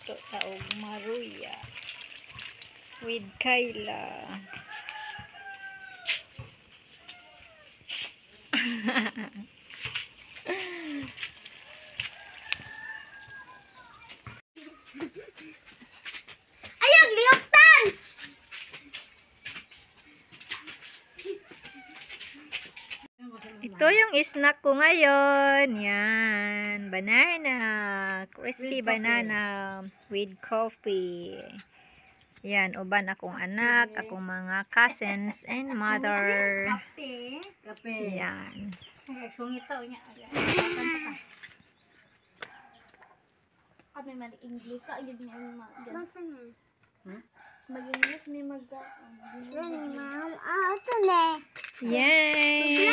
magluto taog maruya with Kayla. Ayog, liyoktan! Ito yung snack ko ngayon. Yan. Banana. Crispy banana with coffee. Yan. Uban akong anak, akong mga cousins and mother. Kape. Yan. Sungitaw niya. Kami mag-English. Agad niya yung mag-English. Mag-English may mag-English. Yay!